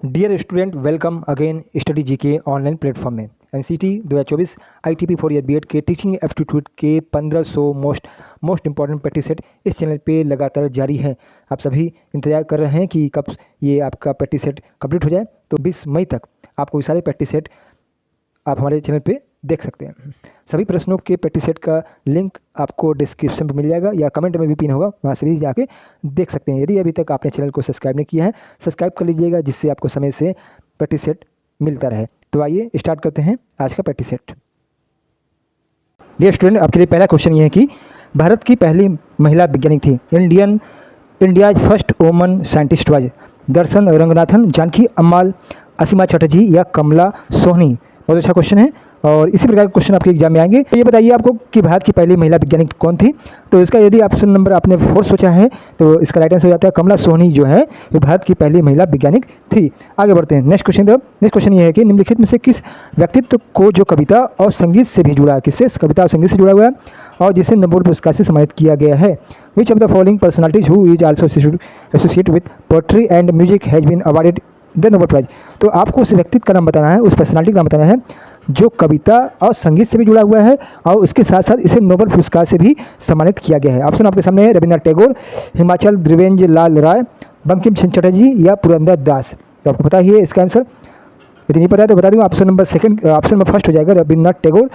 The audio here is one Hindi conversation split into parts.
Dear student, welcome again study ji के ऑनलाइन प्लेटफॉर्म में। एनसीटी 2024 आईटीपी 4 ईयर बीएड के टीचिंग एप्टीट्यूड के 1500 मोस्ट इंपॉर्टेंट प्रैक्टिस सेट इस चैनल पे लगातार जारी है। आप सभी इंतजार कर रहे हैं कि कब ये आपका प्रैक्टिस सेट कंप्लीट हो जाए। तो 20 मई तक आपको ये सारे प्रैक्टिस सेट आप हमारे चैनल पे देख सकते हैं। सभी प्रश्नों के प्रैक्टिस सेट का लिंक आपको डिस्क्रिप्शन में मिल जाएगा या कमेंट में भी पिन होगा, वहाँ से भी जाके देख सकते हैं। यदि अभी तक आपने चैनल को सब्सक्राइब नहीं किया है, सब्सक्राइब कर लीजिएगा, जिससे आपको समय से प्रैक्टिस सेट मिलता रहे। तो आइए स्टार्ट करते हैं आज का प्रैक्टिस सेट। डियर स्टूडेंट, आपके लिए पहला क्वेश्चन ये है कि भारत की पहली महिला वैज्ञानिक थी। India's first woman scientist was Darshan Ranganathan, Janaki Ammal, Asima Chatterjee या कमला सोहनी। बहुत अच्छा क्वेश्चन है और इसी प्रकार के क्वेश्चन आपके एग्जाम में आएंगे। तो ये बताइए आपको कि भारत की पहली महिला वैज्ञानिक कौन थी। तो इसका यदि ऑप्शन नंबर आपने 4 सोचा है तो इसका राइट आंसर हो जाता है कमला सोहनी, जो है वो भारत की पहली महिला वैज्ञानिक थी। आगे बढ़ते हैं नेक्स्ट क्वेश्चन ये है कि निम्नलिखित में से किस व्यक्तित्व को जो कविता और संगीत से भी जुड़ा है, किससे कविता और संगीत से जुड़ा हुआ है और जिसे नोबेल पुरस्कार से सम्मानित किया गया है। Which of the following personalities who is also associate with poetry and music has been awarded the Nobel prize. तो आपको उस व्यक्तित्व का नाम बताना है, उस पर्सनालिटी का नाम बताना है जो कविता और संगीत से भी जुड़ा हुआ है और उसके साथ साथ इसे नोबेल पुरस्कार से भी सम्मानित किया गया है। ऑप्शन आपके सामने है रविन्द्रनाथ टैगोर, हिमाचल द्रिवेंद्र लाल राय, बंकिम चंद्र चटर्जी या पुरंदर दास। तो आपको पता ही है इसका आंसर। यदि नहीं पता है तो बता दूँ, ऑप्शन नंबर फर्स्ट हो जाएगा रविन्द्रनाथ टैगोर,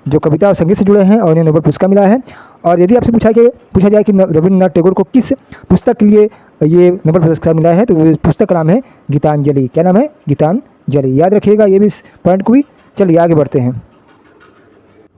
जो कविता और संगीत से जुड़े हैं और उन्हें नोबेल पुरस्कार मिला है। और यदि आपसे पूछा जाए कि रविन्द्रनाथ टैगोर को किस पुस्तक के लिए ये नोबेल पुरस्कार मिला है, तो वो पुस्तक का नाम है गीतांजलि। क्या नाम है? गीतांजलि। याद रखिएगा ये भी इस पॉइंट को भी। चलिए आगे बढ़ते हैं,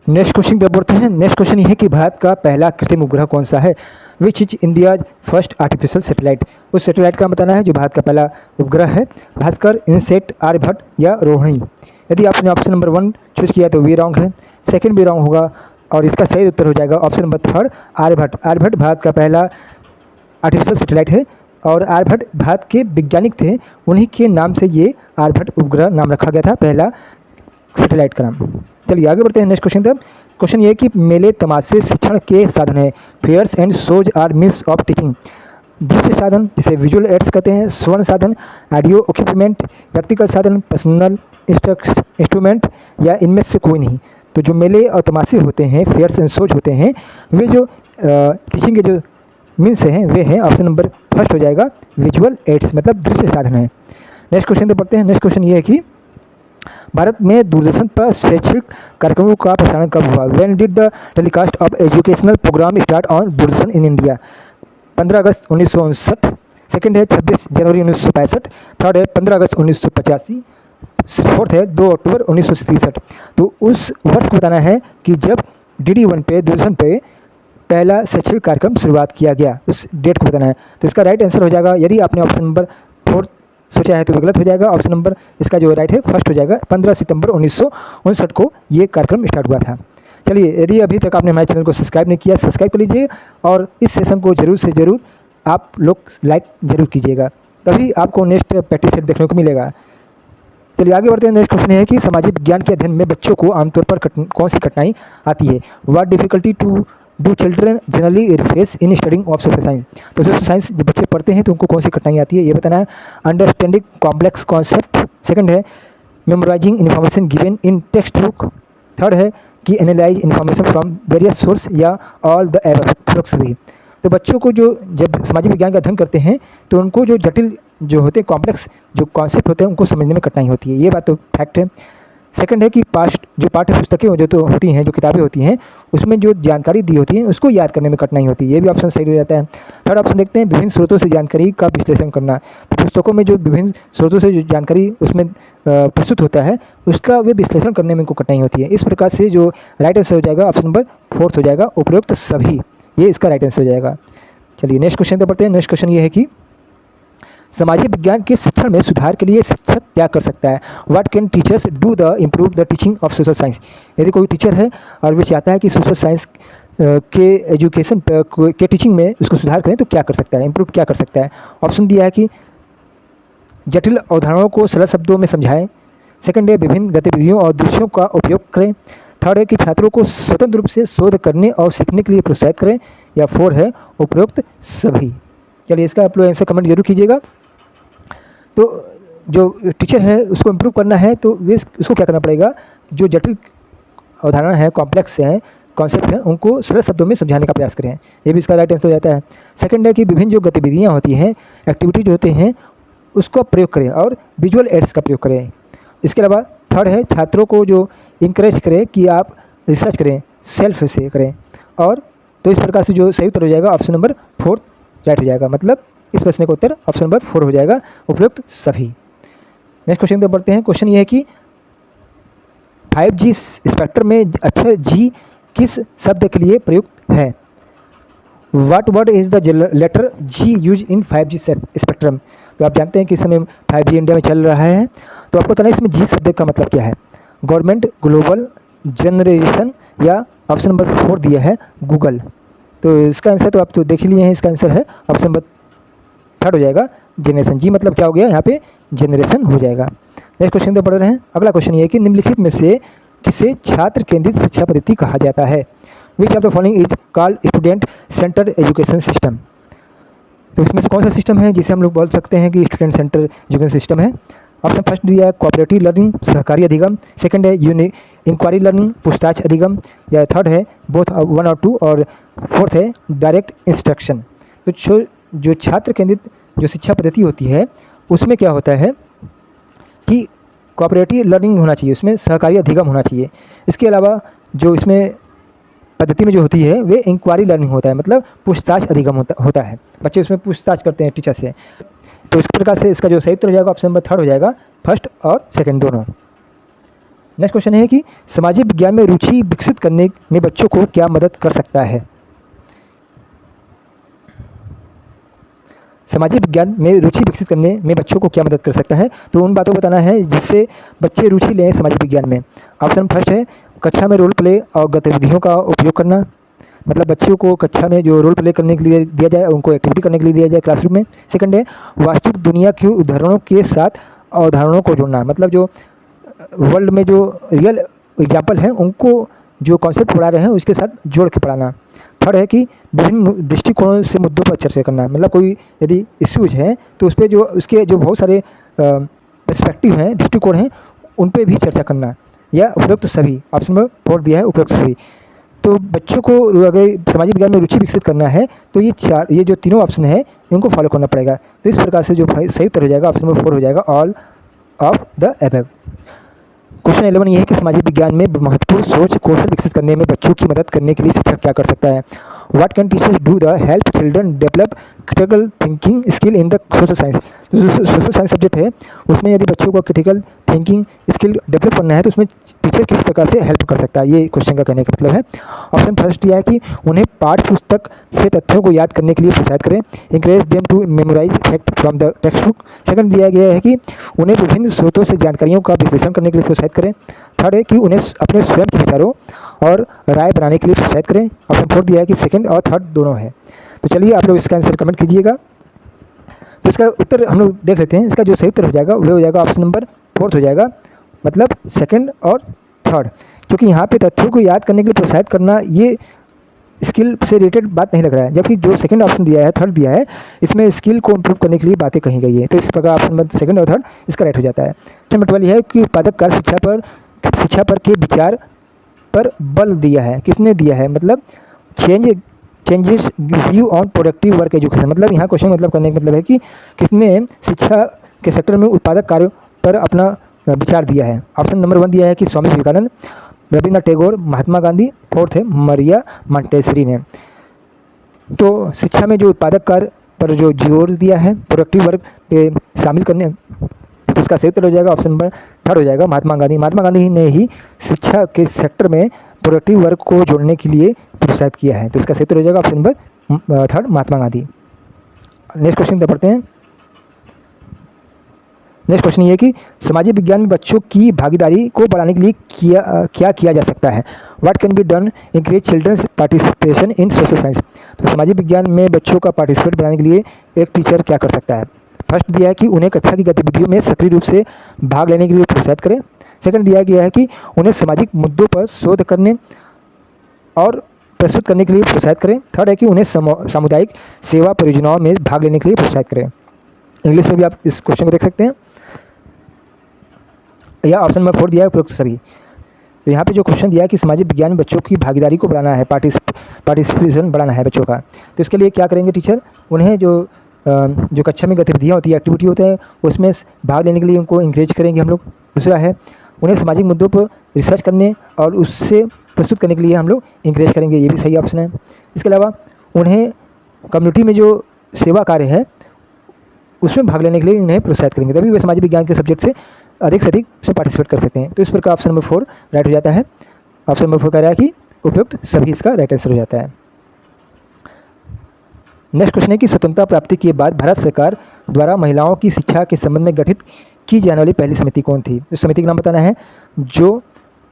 नेक्स्ट क्वेश्चन की तरफ बढ़ते हैं। नेक्स्ट क्वेश्चन ये है कि भारत का पहला कृत्रिम उपग्रह कौन सा है। Which is India's first artificial satellite. उस सैटेलाइट का बताना है जो भारत का पहला उपग्रह है। भास्कर, इनसेट, आर्यभट्ट या रोहिणी। यदि आपने ऑप्शन नंबर 1 चूज किया तो वे रॉन्ग है, सेकंड भी रॉन्ग होगा और इसका सही उत्तर हो जाएगा ऑप्शन नंबर 3 आर्यभट्ट। आर्यभट्ट भारत का पहला आर्टिफिशियल सैटेलाइट है और आर्यभट्ट भारत के वैज्ञानिक थे, उन्हीं के नाम से ये आर्यभट्ट उपग्रह नाम रखा गया था, पहला सैटेलाइट का नाम। चलिए आगे बढ़ते हैं नेक्स्ट क्वेश्चन तक। क्वेश्चन ये है कि मेले तमाशे शिक्षण के साधन है। Fairs and shows are means of teaching. दृश्य साधन जिसे विजुअल एड्स कहते हैं, स्वर्ण साधन, ऑडियो इक्विपमेंट, व्यक्तिगत साधन, पर्सनल इंस्ट्रूमेंट या इनमें से कोई नहीं। तो जो मेले और तमाशे होते हैं, फेयर्स एंड शोज होते हैं, वे जो टीचिंग के जो मीन्स हैं वे हैं ऑप्शन नंबर फर्स्ट हो जाएगा विजुअल एड्स, मतलब दृश्य साधन है। नेक्स्ट क्वेश्चन पे पढ़ते हैं। नेक्स्ट क्वेश्चन ये है कि भारत में दूरदर्शन पर शैक्षणिक कार्यक्रमों का प्रसारण कब हुआ। When did the telecast of educational programme start on Doordarshan in India. 15 अगस्त 1959, सेकंड है 26 जनवरी 1965, थर्ड है 15 अगस्त 1985, फोर्थ है 2 अक्टूबर 1963। तो उस वर्ष को बताना है कि जब DD1 पे दूरदर्शन पे पहला शैक्षणिक कार्यक्रम शुरुआत किया गया, उस डेट को बताना है। तो इसका राइट आंसर हो जाएगा, यदि आपने ऑप्शन नंबर 4 सोचा है तो गलत हो जाएगा। ऑप्शन नंबर इसका जो राइट है फर्स्ट हो जाएगा, 15 सितंबर 1959 को ये कार्यक्रम स्टार्ट हुआ था। चलिए, यदि अभी तक आपने हमारे चैनल को सब्सक्राइब नहीं किया, सब्सक्राइब कर लीजिए और इस सेशन को जरूर से ज़रूर आप लोग लाइक ज़रूर कीजिएगा, तभी आपको नेक्स्ट प्रैक्टिस सेट देखने को मिलेगा। चलिए आगे बढ़ते हैं। नेक्स्ट क्वेश्चन है कि सामाजिक विज्ञान के अध्ययन में बच्चों को आमतौर पर कौन सी कठिनाई आती है। What difficulty do children generally face in studying of social science. तो सोशल साइंस जब बच्चे पढ़ते हैं तो उनको कौन सी कठिनाई आती है ये बताना है। अंडरस्टैंडिंग कॉम्प्लेक्स कॉन्सेप्ट, सेकंड है memorising information given in text book, third है कि analyse information from various source या ऑल द एबव भी। तो बच्चों को जो जब सामाजिक विज्ञान का अध्ययन करते हैं तो उनको जो जटिल जो होते हैं कॉम्प्लेक्स जो कॉन्सेप्ट होते हैं उनको समझने में कठिनाई होती है, ये बात तो फैक्ट है। सेकंड है कि पाठ्य पुस्तकें जो तो होती हैं, जो किताबें होती हैं, उसमें जो जानकारी दी होती है उसको याद करने में कठिनाई होती है, ये भी ऑप्शन सही हो जाता है। थर्ड ऑप्शन देखते हैं विभिन्न स्रोतों से जानकारी का विश्लेषण करना। तो पुस्तकों में जो विभिन्न स्रोतों से जो जानकारी उसमें प्रस्तुत होता है उसका वे विश्लेषण करने में उनको कठिनाई होती है। इस प्रकार से जो राइट आंसर हो जाएगा ऑप्शन नंबर 4 हो जाएगा उपरोक्त सभी, ये इसका राइट आंसर हो जाएगा। चलिए नेक्स्ट क्वेश्चन पर पढ़ते हैं। नेक्स्ट क्वेश्चन ये है कि सामाजिक विज्ञान के शिक्षण में सुधार के लिए शिक्षक क्या कर सकता है। What can teachers do the improve the teaching of social science. यदि कोई टीचर है और वे चाहता है कि सोशल साइंस के एजुकेशन के टीचिंग में उसको सुधार करें तो क्या कर सकता है, इम्प्रूव क्या कर सकता है। ऑप्शन दिया है कि जटिल अवधारणाओं को सरल शब्दों में समझाएं, सेकंड है विभिन्न गतिविधियों और दृश्यों का उपयोग करें, थर्ड है कि छात्रों को स्वतंत्र रूप से शोध करने और सीखने के लिए प्रोत्साहित करें, या फोर है उपरोक्त सभी। चलिए इसका आप लोग आंसर कमेंट जरूर कीजिएगा। तो जो टीचर है उसको इम्प्रूव करना है तो वे उसको क्या करना पड़ेगा, जो जटिल अवधारणा है, कॉम्प्लेक्स हैं, कॉन्सेप्ट हैं, उनको सरल शब्दों में समझाने का प्रयास करें। ये भी इसका राइट आंसर हो जाता है। सेकंड है कि विभिन्न जो गतिविधियाँ होती हैं, एक्टिविटी जो होते हैं, उसका प्रयोग करें और विजुअल एड्स का प्रयोग करें। इसके अलावा थर्ड है छात्रों को जो इंकरेज करें कि आप रिसर्च करें, सेल्फ से करें। और तो इस प्रकार से जो सही उत्तर हो जाएगा ऑप्शन नंबर 4 राइट हो जाएगा। मतलब इस प्रश्न का उत्तर ऑप्शन नंबर 4 हो जाएगा, उपयुक्त सभी। नेक्स्ट क्वेश्चन पर बढ़ते हैं। क्वेश्चन ये है कि 5G स्पेक्ट्रम में अक्षर जी किस शब्द के लिए प्रयुक्त है? What word is the letter G use in 5G spectrum? तो आप जानते हैं कि इस समय 5G इंडिया में चल रहा है, तो आपको बताना है इसमें जी शब्द का मतलब क्या है। गवर्नमेंट, ग्लोबल, जनरेशन या ऑप्शन नंबर 4 दिया है गूगल। तो इसका आंसर तो आप तो देख ही लिए हैं, इसका आंसर है ऑप्शन नंबर 3 हो जाएगा, जनरेशन। जी मतलब क्या हो गया यहाँ पे, जनरेशन हो जाएगा। नेक्स्ट क्वेश्चन तो पढ़ रहे हैं। अगला क्वेश्चन ये है कि निम्नलिखित में से किसे छात्र केंद्रित शिक्षा पद्धति कहा जाता है? Which of the following is called student centre education system? तो इसमें से कौन सा सिस्टम है जिसे हम लोग बोल सकते हैं कि स्टूडेंट सेंटर एजुकेशन सिस्टम है? ऑप्शन फर्स्ट दिया है कोऑपरेटिव लर्निंग, सहकारी अधिगम। सेकंड है इंक्वायरी लर्निंग, पूछताछ अधिगम। या थर्ड है बोथ 1 और 2। और फोर्थ है डायरेक्ट इंस्ट्रक्शन। तो जो छात्र केंद्रित जो शिक्षा पद्धति होती है उसमें क्या होता है कि कोऑपरेटिव लर्निंग होना चाहिए, उसमें सहकारी अधिगम होना चाहिए। इसके अलावा जो इसमें पद्धति में जो होती है वे इंक्वायरी लर्निंग होता है, मतलब पूछताछ अधिगम होता है। बच्चे उसमें पूछताछ करते हैं टीचर से। तो इस प्रकार से इसका जो सही उत्तर हो जाएगा ऑप्शन नंबर 3 हो जाएगा, फर्स्ट और सेकंड दोनों। नेक्स्ट क्वेश्चन है कि सामाजिक विज्ञान में रुचि विकसित करने में बच्चों को क्या मदद कर सकता है? सामाजिक विज्ञान में रुचि विकसित करने में बच्चों को क्या मदद कर सकता है? तो उन बातों को बताना है जिससे बच्चे रुचि लें सामाजिक विज्ञान में। ऑप्शन फर्स्ट है कक्षा में रोल प्ले और गतिविधियों का उपयोग करना, मतलब बच्चों को कक्षा में जो रोल प्ले करने के लिए दिया जाए, उनको एक्टिविटी करने के लिए दिया जाए क्लासरूम में। सेकंड है वास्तविक दुनिया के उदाहरणों के साथ अवधारणाओं को जोड़ना, मतलब जो वर्ल्ड में जो रियल एग्जाम्पल हैं उनको जो कॉन्सेप्ट पढ़ा रहे हैं उसके साथ जोड़ के पढ़ाना। थर्ड है कि विभिन्न दृष्टिकोणों से मुद्दों पर चर्चा करना, मतलब कोई यदि इश्यूज हैं तो उस पर जो उसके जो बहुत सारे पर्सपेक्टिव हैं, दृष्टिकोण हैं, उन पर भी चर्चा करना। या उपयुक्त सभी, ऑप्शन नंबर 4 दिया है उपयुक्त सभी। तो बच्चों को अगर सामाजिक विज्ञान में रुचि विकसित करना है तो ये जो तीनों ऑप्शन है इनको फॉलो करना पड़ेगा। तो इस प्रकार से जो सही उत्तर हो जाएगा ऑप्शन नंबर 4 हो जाएगा, all of the above. Question 11 ये है कि सामाजिक विज्ञान में महत्वपूर्ण सोच कौशल विकसित करने में बच्चों की मदद करने के लिए शिक्षक क्या कर सकता है? What can teachers do the help children develop critical thinking skill in the social science? Social science subject है उसमें यदि बच्चों को क्रिटिकल थिंकिंग स्किल डेवलप करना है तो उसमें टीचर किस प्रकार से हेल्प कर सकता है, ये क्वेश्चन का कहने का मतलब है। ऑप्शन फर्स्ट दिया है कि उन्हें पाठ्य पुस्तक से तथ्यों को याद करने के लिए प्रोत्साहित करें, encourage them to memorise fact from the text book. Second दिया गया है कि उन्हें विभिन्न स्रोतों से जानकारियों का विश्लेषण करने के लिए प्रोत्साहित करें। थर्ड है कि उन्हें अपने स्वयं के विचारों और राय बनाने के लिए प्रोत्साहित करें। ऑप्शन 4 दिया है कि सेकंड और थर्ड दोनों है। तो चलिए आप लोग इसका आंसर कमेंट कीजिएगा। तो इसका उत्तर हम लोग देख लेते हैं। इसका जो सही उत्तर हो जाएगा वो हो जाएगा ऑप्शन नंबर 4 हो जाएगा, मतलब सेकंड और थर्ड। क्योंकि यहाँ पे तथ्यों को याद करने के लिए प्रोत्साहित करना ये स्किल से रिलेटेड बात नहीं लग रहा है, जबकि जो सेकंड ऑप्शन दिया है, थर्ड दिया है, इसमें स्किल को इम्प्रूव करने के लिए बातें कही गई है। तो इस प्रकार ऑप्शन नंबर सेकंड और थर्ड इसका राइट हो जाता है। नंबर 12 है कि उत्पादक कार्य शिक्षा पर के विचार पर बल दिया है, किसने दिया है? मतलब changes view on productive work education, मतलब यहाँ क्वेश्चन मतलब करने का मतलब है कि किसने शिक्षा के सेक्टर में उत्पादक कार्य पर अपना विचार दिया है। ऑप्शन नंबर 1 दिया है कि स्वामी विवेकानंद, रविन्द्रनाथ टैगोर, महात्मा गांधी। फोर्थ है मरिया मॉन्टेसरी ने। तो शिक्षा में जो उत्पादक कार्य पर जो जोर दिया है, प्रोडक्टिव वर्क पे शामिल करने, तो इसका सही उत्तर हो जाएगा ऑप्शन नंबर 3 हो जाएगा, महात्मा गांधी। महात्मा गांधी ने ही शिक्षा के सेक्टर में प्रोडक्टिव वर्क को जोड़ने के लिए प्रोत्साहित किया है। तो इसका सही उत्तर हो जाएगा option number 3 Mahatma Gandhi. Next question पर पढ़ते हैं। नेक्स्ट क्वेश्चन ये है कि सामाजिक विज्ञान में बच्चों की भागीदारी को बढ़ाने के लिए क्या किया जा सकता है? What can be done encourage children's participation in social science? तो सामाजिक विज्ञान में बच्चों का पार्टिसिपेट बढ़ाने के लिए एक टीचर क्या कर सकता है? फर्स्ट दिया है कि उन्हें कक्षा की गतिविधियों में सक्रिय रूप से भाग लेने के लिए प्रोत्साहित करें। सेकंड दिया गया है कि उन्हें सामाजिक मुद्दों पर शोध करने और प्रस्तुत करने के लिए प्रोत्साहित करें। थर्ड है कि उन्हें सामुदायिक सेवा परियोजनाओं में भाग लेने के लिए प्रोत्साहित करें। इंग्लिश में भी आप इस क्वेश्चन को देख सकते हैं। या ऑप्शन नंबर 4 दिया है उपरोक्त सभी। तो यहाँ पे जो क्वेश्चन दिया है कि सामाजिक विज्ञान में बच्चों की भागीदारी को बढ़ाना है, पार्टिसिपेशन बढ़ाना है बच्चों का, तो इसके लिए क्या करेंगे टीचर, उन्हें जो कक्षा में गतिविधियाँ होती है, एक्टिविटी होते हैं, उसमें भाग लेने के लिए उनको इंकरेज करेंगे हम लोग। दूसरा है उन्हें सामाजिक मुद्दों पर रिसर्च करने और उससे प्रस्तुत करने के लिए हम लोग इंकरेज करेंगे, ये भी सही ऑप्शन है। इसके अलावा उन्हें कम्युनिटी में जो सेवा कार्य है उसमें भाग लेने के लिए उन्हें प्रोत्साहित करेंगे, तभी वे सामाजिक विज्ञान के सब्जेक्ट से अधिक उसमें पार्टिसिपेट कर सकते हैं। तो इस प्रकार ऑप्शन नंबर 4 राइट हो जाता है। ऑप्शन नंबर 4 कह रहा है कि उपयुक्त सभी इसका राइट आंसर हो जाता है। नेक्स्ट क्वेश्चन है कि स्वतंत्रता प्राप्ति के बाद भारत सरकार द्वारा महिलाओं की शिक्षा के संबंध में गठित की जाने वाली पहली समिति कौन थी? इस समिति का नाम बताना है जो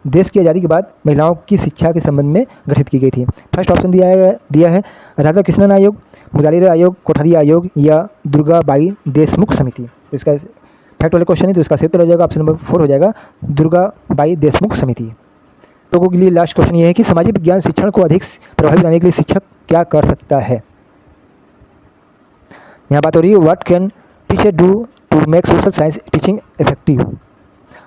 देश की आज़ादी के बाद महिलाओं की शिक्षा के संबंध में गठित की गई थी। फर्स्ट ऑप्शन दिया है राधा कृष्णन आयोग, मुदालिर आयोग, कोठारी आयोग या दुर्गाबाई देशमुख समिति। तो इसका फैक्ट वाले क्वेश्चन है, तो इसका सही उत्तर हो जाएगा ऑप्शन नंबर 4 हो जाएगा, दुर्गाबाई देशमुख समिति। लोगों के लिए लास्ट क्वेश्चन ये है कि सामाजिक विज्ञान शिक्षण को अधिक प्रभावी बनाने के लिए शिक्षक क्या कर सकता है? यहाँ बात हो रही है what can teacher do to make social science teaching effective.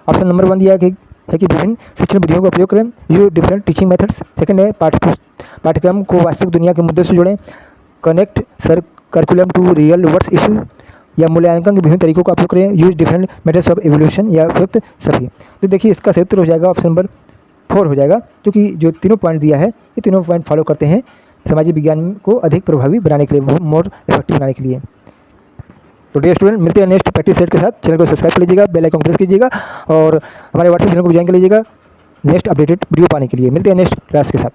Option number 1 दिया है कि विभिन्न शिक्षण विधियों का उपयोग करें, use different teaching methods. Second है पाठ्यक्रम को वास्तविक दुनिया के मुद्दों से जोड़ें, connect sir curriculum to real world issue, या मूल्यांकन के विभिन्न तरीकों का उपयोग करें, use different methods of evolution, या उपयुक्त सभी। तो देखिए इसका सही उत्तर हो जाएगा ऑप्शन नंबर 4 हो जाएगा, क्योंकि जो तीनों पॉइंट दिया है ये तीनों पॉइंट फॉलो करते हैं सामाजिक विज्ञान को अधिक प्रभावी बनाने के लिए, मोर इफेक्टिव बनाने के लिए। तो डियर स्टूडेंट, मिलते हैं नेक्स्ट प्रैक्टिस सेट के साथ। चैनल को सब्सक्राइब कर लीजिएगा, बेल आइकन प्रेस कीजिएगा और हमारे व्हाट्सएप चैनल को ज्वाइन कर लीजिएगा नेक्स्ट अपडेटेड वीडियो पाने के लिए। मिलते हैं नेक्स्ट क्लास के साथ।